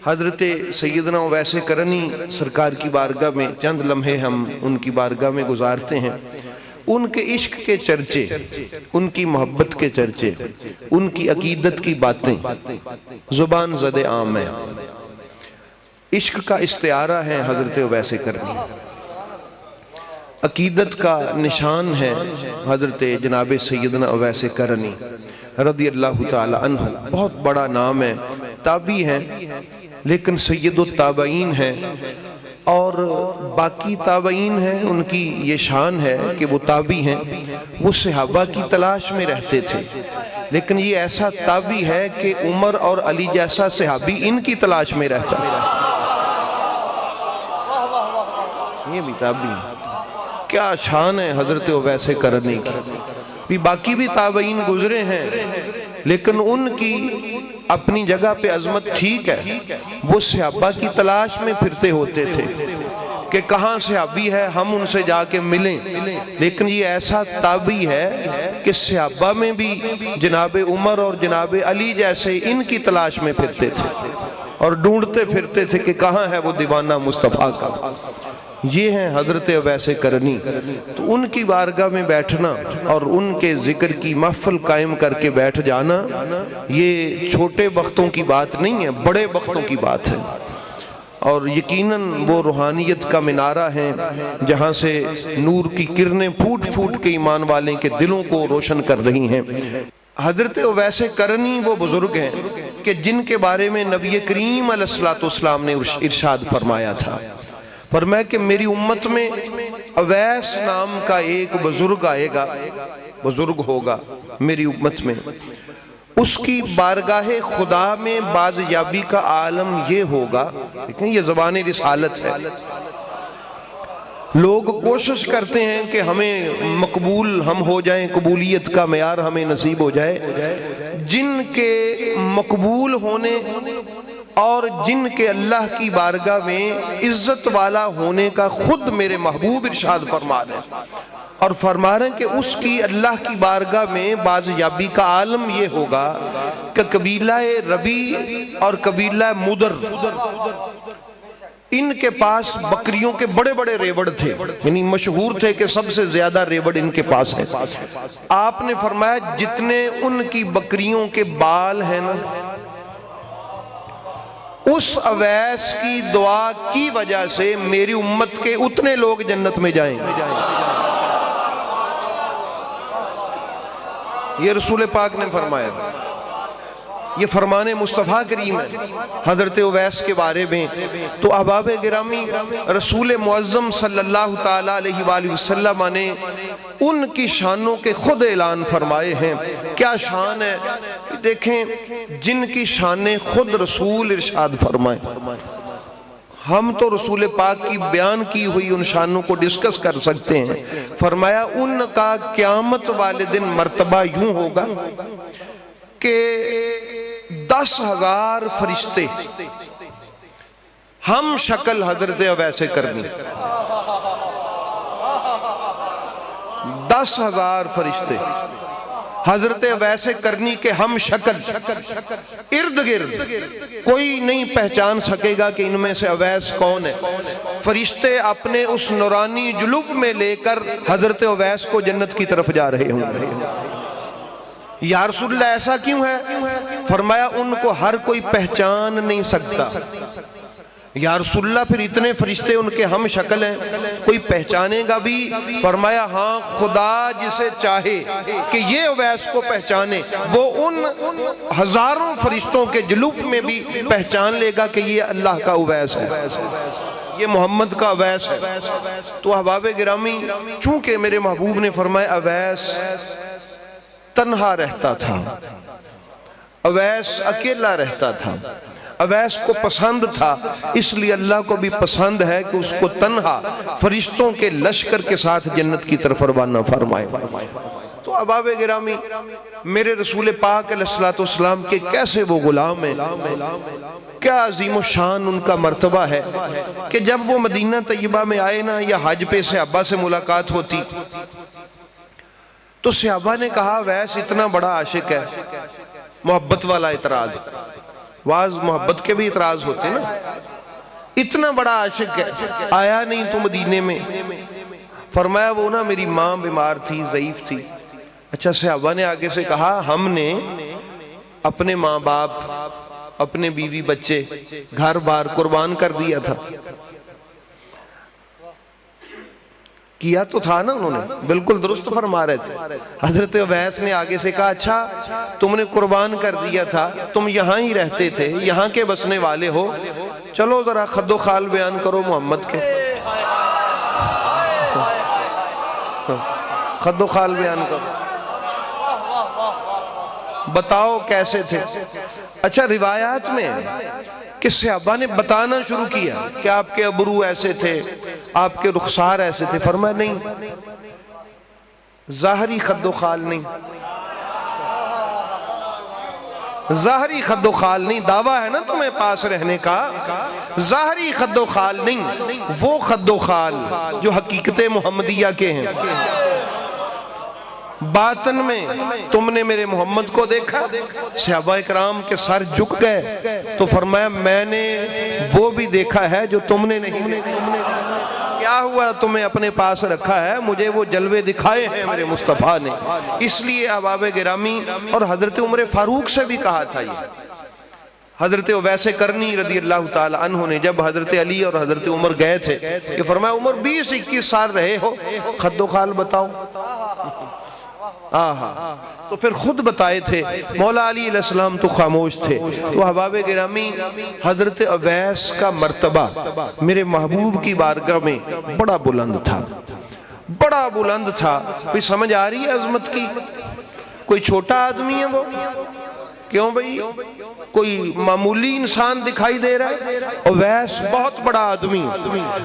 حضرت سیدنا اویس کرنی سرکار کی بارگاہ میں چند لمحے ہم ان کی بارگاہ میں گزارتے ہیں۔ ان کے عشق کے چرچے، ان کی محبت کے چرچے، ان کی عقیدت کی باتیں زبان زد عام ہیں۔ عشق کا استعارہ ہے حضرت اویس کرنی، عقیدت کا نشان ہے حضرت جناب سیدنا اویس کرنی رضی اللہ تعالی عنہ۔ بہت بڑا نام ہے، تابعی ہیں لیکن سید التابعین ہیں، اور باقی تابعین ہیں ان کی یہ شان ہے کہ وہ تابعی ہیں، وہ صحابہ کی تلاش میں رہتے تھے، لیکن یہ ایسا تابعی ہے کہ عمر اور علی جیسا صحابی ان کی تلاش میں رہتا ہے۔ یہ بھی تابعی ہیں، کیا شان ہے حضرت اویس کرنی کی۔ باقی بھی تابعین گزرے ہیں لیکن ان کی اپنی جگہ پہ عظمت ٹھیک ہے، وہ صحابہ کی تلاش میں پھرتے ہوتے تھے کہ کہاں صحابی ہے ہم ان سے جا کے ملیں، لیکن یہ ایسا تابعی ہے کہ صحابہ میں بھی جناب عمر اور جناب علی جیسے ان کی تلاش میں پھرتے تھے اور ڈھونڈتے پھرتے تھے کہ کہاں ہے وہ دیوانہ مصطفیٰ کا۔ یہ ہیں حضرت اویس کرنی۔ تو ان کی بارگاہ میں بیٹھنا اور ان کے ذکر کی محفل قائم کر کے بیٹھ جانا، یہ چھوٹے وقتوں کی بات نہیں ہے، بڑے وقتوں کی بات ہے، اور یقیناً وہ روحانیت کا منارہ ہے جہاں سے نور کی کرنیں پھوٹ پھوٹ کے ایمان والے کے دلوں کو روشن کر رہی ہیں۔ حضرت اویس کرنی وہ بزرگ ہیں کہ جن کے بارے میں نبی کریم علیہ السلام نے ارشاد فرمایا تھا، فرمایا کہ میری امت میں اویس نام کا ایک بزرگ آئے گا، بزرگ ہوگا میری امت میں، اس کی بارگاہ خدا میں بازیابی کا عالم یہ ہوگا۔ لیکن یہ زبان رسالت ہے، لوگ کوشش کرتے ہیں کہ ہمیں مقبول ہم ہو جائیں، قبولیت کا معیار ہمیں نصیب ہو جائے۔ جن کے مقبول ہونے اور جن کے اللہ کی بارگاہ میں عزت والا ہونے کا خود میرے محبوب ارشاد فرما رہے ہیں، اور فرما رہے ہیں کہ اس کی اللہ کی بارگاہ میں بازیابی کا عالم یہ ہوگا کہ قبیلہ ربی اور قبیلہ مدر، ان کے پاس بکریوں کے بڑے بڑے ریوڑ تھے، یعنی مشہور تھے کہ سب سے زیادہ ریوڑ ان کے پاس ہے۔ آپ نے فرمایا جتنے ان کی بکریوں کے بال ہیں نا، اس اویس کی دعا کی وجہ سے میری امت کے اتنے لوگ جنت میں جائیں گے۔ یہ رسول پاک نے فرمایا، یہ فرمان مصطفیٰ کریم ہے حضرت اویس کے بارے میں۔ تو احباب گرامی، رسول معظم صلی اللہ تعالیٰ علیہ وآلہ وسلم نے ان کی شانوں کے خود اعلان فرمائے ہیں۔ کیا شان ہے دیکھیں، جن کی شانیں خود رسول ارشاد فرمائے۔ ہم تو رسول پاک کی بیان کی ہوئی ان شانوں کو ڈسکس کر سکتے ہیں۔ فرمایا ان کا قیامت والے دن مرتبہ یوں ہوگا کہ 10,000 فرشتے ہم شکل حضرت اویس کرنی، 10,000 فرشتے حضرت اویس کرنی کے ہم شکل ارد گرد، کوئی نہیں پہچان سکے گا کہ ان میں سے اویس کون ہے۔ فرشتے اپنے اس نورانی جلوف میں لے کر حضرت اویس کو جنت کی طرف جا رہے ہوں۔ یا رسول اللہ ایسا کیوں ہے؟ فرمایا ان کو ہر کوئی پہچان نہیں سکتا۔ یا رسول اللہ پھر اتنے فرشتے ان کے ہم شکل ہیں، کوئی پہچانے گا بھی؟ فرمایا ہاں، خدا جسے چاہے کہ یہ اویس کو پہچانے، وہ ان ہزاروں فرشتوں کے جلوف میں بھی پہچان لے گا کہ یہ اللہ کا اویس ہے، یہ محمد کا اویس ہے۔ تو احباب گرامی، چونکہ میرے محبوب نے فرمایا اویس تنہا رہتا تھا، اویس اکیلا رہتا تھا، اویس کو پسند تھا، اس لیے اللہ کو بھی پسند ہے کہ اس کو تنہا فرشتوں کے لشکر کے ساتھ جنت کی طرف روانہ فرمائے۔ تو احباب گرامی، میرے رسول پاک علیہ السلام کے کیسے وہ غلام ہیں، کیا عظیم و شان ان کا مرتبہ ہے کہ جب وہ مدینہ طیبہ میں آئے نا، یا حج پہ صحابہ سے ملاقات ہوتی تو صحابہ نے کہا اویس اتنا بڑا عاشق ہے، محبت والا اعتراض، بعض محبت کے بھی اعتراض ہوتے نا، اتنا بڑا عاشق ہے، آیا نہیں تو مدینے میں؟ فرمایا وہ نا میری ماں بیمار تھی، ضعیف تھی۔ اچھا، صحابہ نے آگے سے کہا ہم نے اپنے ماں باپ، اپنے بیوی بچے، گھر بار قربان کر دیا تھا۔ کیا تو تھا نا انہوں نے، بالکل درست فرما رہے تھے۔ حضرت اویس نے آگے سے کہا اچھا تم نے قربان کر دیا تھا، تم یہاں ہی رہتے تھے، یہاں کے بسنے والے ہو، چلو ذرا خد و خال بیان کرو محمد کے، خد و خال بیان کرو، بتاؤ کیسے تھے۔ اچھا، روایات میں کہ صحابہ نے بتانا شروع کیا کہ آپ کے ابرو ایسے تھے، آپ کے رخسار ایسے تھے۔ فرمایا نہیں، ظاہری خد و خال نہیں، ظاہری خد و خال نہیں، دعویٰ ہے نا تمہیں پاس رہنے کا، ظاہری خد و خال نہیں، وہ خد و خال جو حقیقت محمدیہ کے ہیں۔ باطن میں تم نے میرے محمد کو دیکھا؟ صحابہ اکرام کے سر جھک گئے، تو فرمایا میں نے وہ بھی دیکھا ہے جو تم نے نہیں دیکھا۔ کیا ہوا تمہیں اپنے پاس رکھا ہے، مجھے وہ جلوے دکھائے ہیں میرے مصطفیٰ نے۔ اس لیے احباب گرامی، اور حضرت عمر فاروق سے بھی کہا تھا یہ، حضرت اویس کرنی رضی اللہ تعالی عنہ نے جب حضرت علی اور حضرت عمر گئے تھے کہ فرمایا عمر 20-21 سال رہے ہو، خد و خال بتاؤ۔ تو پھر خود بتائے تھے، مولا علی علیہ السلام تو خاموش تھے۔ تو احباب گرامی، حضرت اویس کا مرتبہ میرے محبوب کی بارگاہ میں بڑا بلند تھا، بڑا بلند تھا۔ کوئی سمجھ آ رہی ہے عظمت کی؟ کوئی چھوٹا آدمی ہے وہ؟ کیوں بھئی؟ کوئی معمولی انسان دکھائی دے رہا ہے؟ اویس بہت بڑا آدمی۔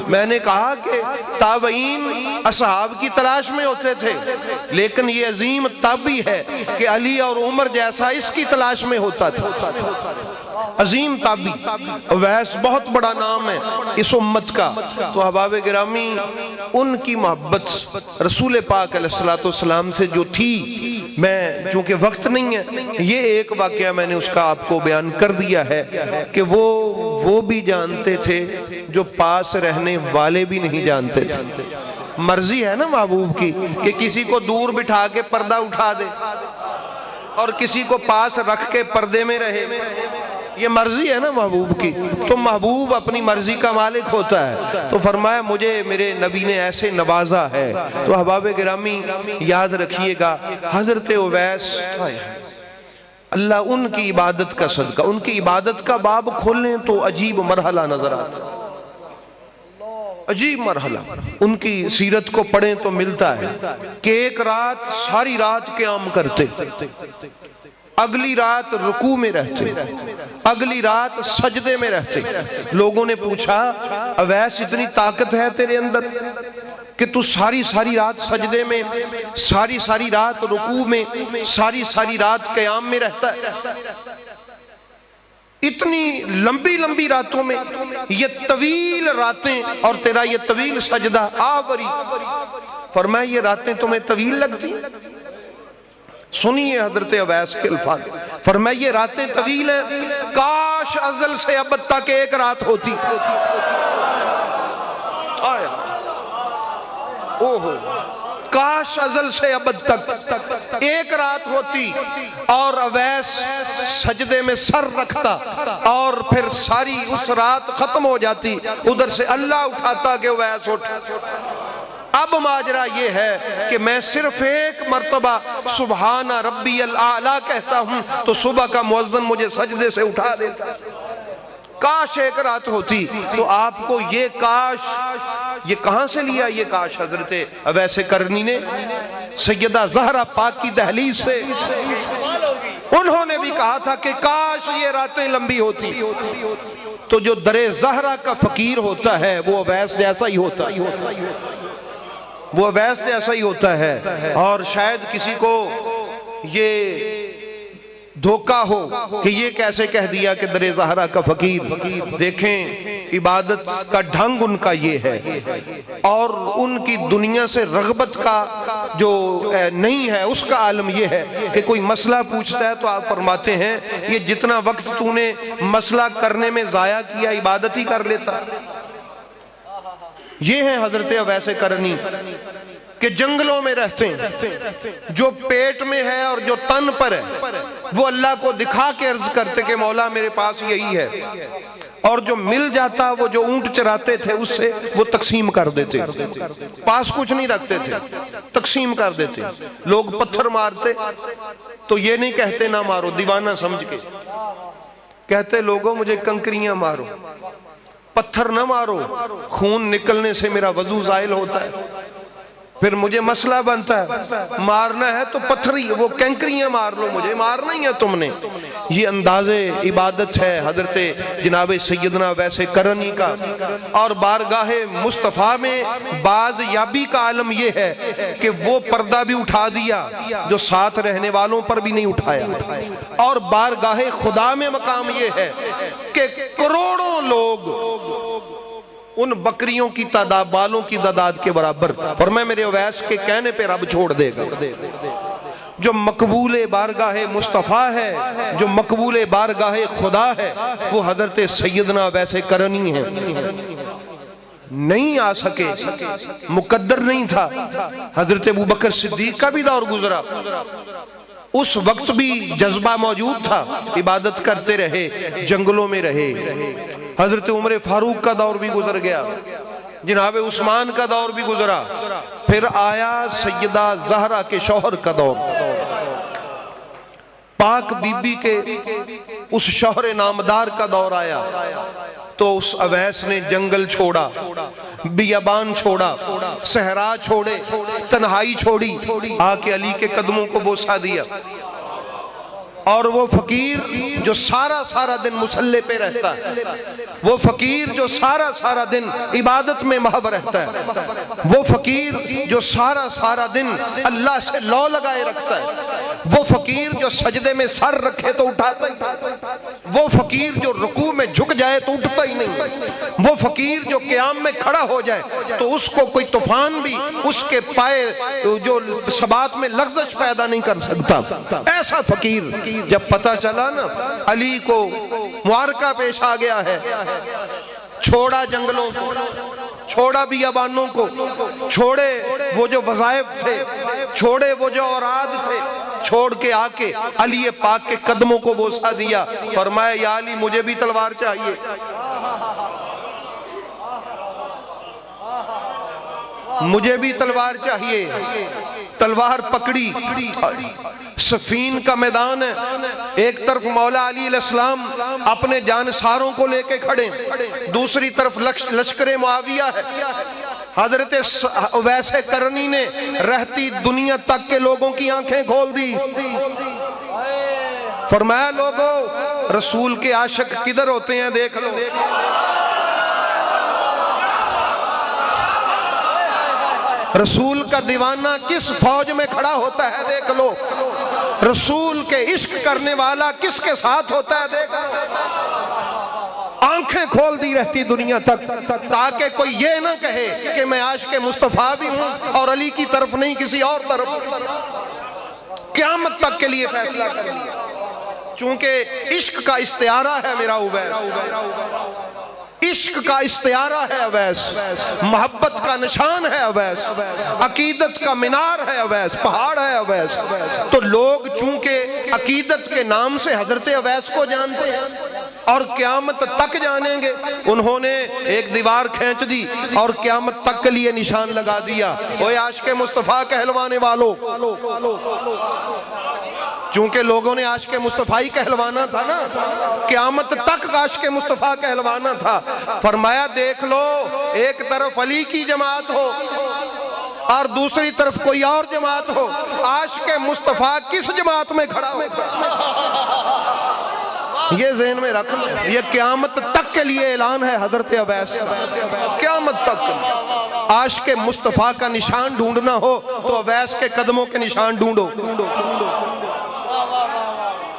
میں نے کہا کہ تابعین اصحاب کی تلاش میں ہوتے تھے، لیکن یہ عظیم تابعی ہے کہ علی اور عمر جیسا اس کی تلاش میں ہوتا تھا۔ عظیم تابعی اویس بہت بڑا نام ہے اس امت کا۔ تو احباب گرامی، ان کی محبت رسول پاک علیہ السلام سے جو تھی، میں چونکہ وقت نہیں ہے، یہ ایک واقعہ میں نے اس کا آپ کو بیان کر دیا ہے کہ وہ بھی جانتے تھے جو پاس رہنے والے بھی نہیں جانتے تھے۔ مرضی ہے نا محبوب کی کہ کسی کو دور بٹھا کے پردہ اٹھا دے اور کسی کو پاس رکھ کے پردے میں رہے، یہ مرضی ہے نا محبوب کی۔ تو محبوب اپنی مرضی کا مالک ہوتا ہے۔ تو فرمایا مجھے میرے نبی نے ایسے نوازا ہے۔ تو احباب گرامی یاد رکھیے گا، حضرت اویس، اللہ ان کی عبادت کا صدقہ، ان کی عبادت کا باب کھولیں تو عجیب مرحلہ نظر آتا ہے، عجیب مرحلہ۔ ان کی سیرت کو پڑھیں تو ملتا ہے کہ ایک رات ساری رات قیام کرتے، اگلی رات رکوع میں رہتے، اگلی رات سجدے میں رہتے۔ لوگوں نے پوچھا اویس اتنی طاقت ہے تیرے اندر کہ تو ساری رات سجدے میں، ساری رات رکوع میں، ساری رات قیام میں رہتا ہے؟ اتنی لمبی راتوں میں، یہ طویل راتیں اور تیرا یہ طویل سجدہ آوری۔ فرمایا یہ راتیں تمہیں طویل لگتی؟ سنیے حضرت اویس کے الفاظ، فرمایا یہ راتیں طویل ہیں، کاش ازل سے ابد تک ایک رات ہوتی۔ کاش ازل سے ابد تک ایک رات ہوتی اور اویس سجدے میں سر رکھتا اور پھر ساری اس رات ختم ہو جاتی، ادھر سے اللہ اٹھاتا کہ اویس اٹھ۔ اب ماجرا یہ ہے کہ میں صرف ایک مرتبہ سبحان ربی الاعلیٰ کہتا ہوں تو صبح کا مؤذن مجھے سجدے سے اٹھا دیتا۔ کاش ایک رات ہوتی۔ تو آپ کو یہ کاش، یہ کہاں سے لیا یہ کاش؟ حضرت اویس کرنی نے سیدہ زہرا پاک کی دہلیز سے۔ انہوں نے بھی کہا تھا کہ کاش یہ راتیں لمبی ہوتی۔ تو جو در زہرا کا فقیر ہوتا ہے وہ اویس جیسا ہی ہوتا ہے، وہ اویس جیسا ہی ہوتا ہے۔ اور شاید کسی کو یہ دھوکہ ہو کہ یہ کیسے کہہ دیا کہ در زہرا کا فقیر. دیکھیں عبادت کا ڈھنگ ان کا یہ ہے، اور ان کی دنیا سے رغبت کا جو نہیں ہے اس کا عالم یہ ہے کہ کوئی مسئلہ پوچھتا ہے تو آپ فرماتے ہیں یہ جتنا وقت تو نے مسئلہ کرنے میں ضائع کیا عبادت ہی کر لیتا. یہ ہے حضرت اویس کرنی کہ جنگلوں میں رہتے ہیں، جو پیٹ میں ہے اور جو تن پر ہے وہ اللہ کو دکھا کے عرض کرتے کہ مولا میرے پاس یہی ہے، اور جو مل جاتا وہ جو اونٹ چراتے تھے اس سے وہ تقسیم کر دیتے، پاس کچھ نہیں رکھتے تھے، تقسیم کر دیتے. لوگ پتھر مارتے تو یہ نہیں کہتے نہ مارو، دیوانہ سمجھ کے کہتے لوگوں مجھے کنکریاں مارو، پتھر نہ مارو، خون نکلنے سے میرا وضو زائل ہوتا ہے. پھر مجھے مسئلہ بنتا ہے مارنا ہے تو پتھر ہی، وہ کنکریاں مار لو، مجھے مارنا ہی ہے تم نے. یہ انداز عبادت ہے حضرت جناب سیدنا اویس کرنی کا. اور بارگاہ مصطفیٰ میں باز یابی کا عالم یہ ہے کہ وہ پردہ بھی اٹھا دیا جو ساتھ رہنے والوں پر بھی نہیں اٹھایا. اور بارگاہ خدا میں مقام یہ ہے کہ کروڑوں لوگ ان بکریوں کی تعداد، بالوں کی تعداد کے برابر، اور میں میرے اویس کے کہنے پہ رب چھوڑ دے گا. جو مقبول بارگاہ مصطفیٰ ہے، جو مقبول بارگاہ خدا ہے، وہ حضرت سیدنا اویس کرنی ہے. نہیں آ سکے، مقدر نہیں تھا. حضرت ابوبکر صدیق کا بھی دور گزرا، اس وقت بھی جذبہ موجود تھا، عبادت کرتے رہے، جنگلوں میں رہے. حضرت عمر فاروق کا دور بھی گزر گیا، جناب عثمان کا دور بھی گزرا، پھر آیا سیدہ زہرا کے شوہر کا دور. پاک بی بی کے اس شوہر نامدار کا دور آیا تو اس اویس نے جنگل چھوڑا، بیابان چھوڑا، صحرا چھوڑے، تنہائی چھوڑی، آ کے علی کے قدموں کو بوسہ دیا. اور وہ فقیر جو سارا دن مصلی پہ رہتا ہے، وہ فقیر جو سارا دن عبادت میں محو رہتا ہے، وہ فقیر جو سارا دن اللہ سے لو لگائے رکھتا ہے، وہ فقیر جو سجدے میں سر رکھے تو اٹھاتا ہی، وہ فقیر جو رکوع میں جھک جائے تو اٹھتا ہی نہیں، وہ فقیر جو قیام میں کھڑا ہو جائے تو اس کو کوئی طوفان بھی اس کے پائے جو ثبات میں لغزش پیدا نہیں کر سکتا. ایسا فقیر جب پتہ چلا نا علی کو معرکہ پیش آ گیا ہے، چھوڑا جنگلوں کو، چھوڑا بیابانوں کو، چھوڑے وہ جو وظائف تھے، چھوڑے وہ جو اوراد تھے، چھوڑ کے آ کے علی پاک کے قدموں کو بوسہ دیا. فرمایا یا علی مجھے بھی تلوار چاہیے. مجھے بھی تلوار چاہیے. تلوار پکڑی. صفین کا میدان ہے، ایک طرف مولا علی علیہ السلام اپنے جانساروں کو لے کے کھڑے، دوسری طرف لشکر معاویہ ہے. حضرت اویس کرنی نے رہتی دنیا تک کے لوگوں کی آنکھیں کھول دی. فرمایا لوگوں رسول کے عاشق کدھر ہوتے ہیں دیکھ لو. رسول کا دیوانہ کس فوج میں کھڑا ہوتا ہے دیکھ لو. رسول کے عشق کرنے والا کس کے ساتھ ہوتا ہے دیکھ لو. آنکھیں کھول دی رہتی دنیا تک تاکہ کوئی یہ نہ کہے کہ میں عاشق مصطفیٰ بھی ہوں اور علی کی طرف نہیں کسی اور طرف. قیامت تک کے لیے فیصلہ کر لیا. چونکہ عشق کا استعارہ ہے میرا اویس، عشق کا استعارہ ہے اویس، محبت کا نشان ہے اویس، عقیدت کا مینار ہے اویس، پہاڑ ہے اویس. تو لوگ چونکہ عقیدت کے نام سے حضرت اویس کو جانتے ہیں اور قیامت تک جانیں گے، انہوں نے ایک دیوار کھینچ دی اور قیامت تک کے لیے نشان لگا دیا. اوے عاشق مصطفیٰ کہلوانے والو، چونکہ لوگوں نے عاشق مصطفیٰ ہی کہلوانا تھا نا، قیامت تک عاشق مصطفیٰ کہلوانا تھا. فرمایا دیکھ لو ایک طرف علی کی جماعت ہو اور دوسری طرف کوئی اور جماعت ہو، عاشق مصطفیٰ کس جماعت میں کھڑا ہو. یہ ذہن میں رکھ لو، یہ قیامت تک کے لیے اعلان ہے حضرت اویس. قیامت تک عاشق مصطفیٰ کا نشان ڈھونڈنا ہو تو اویس کے قدموں کے نشان ڈھونڈو.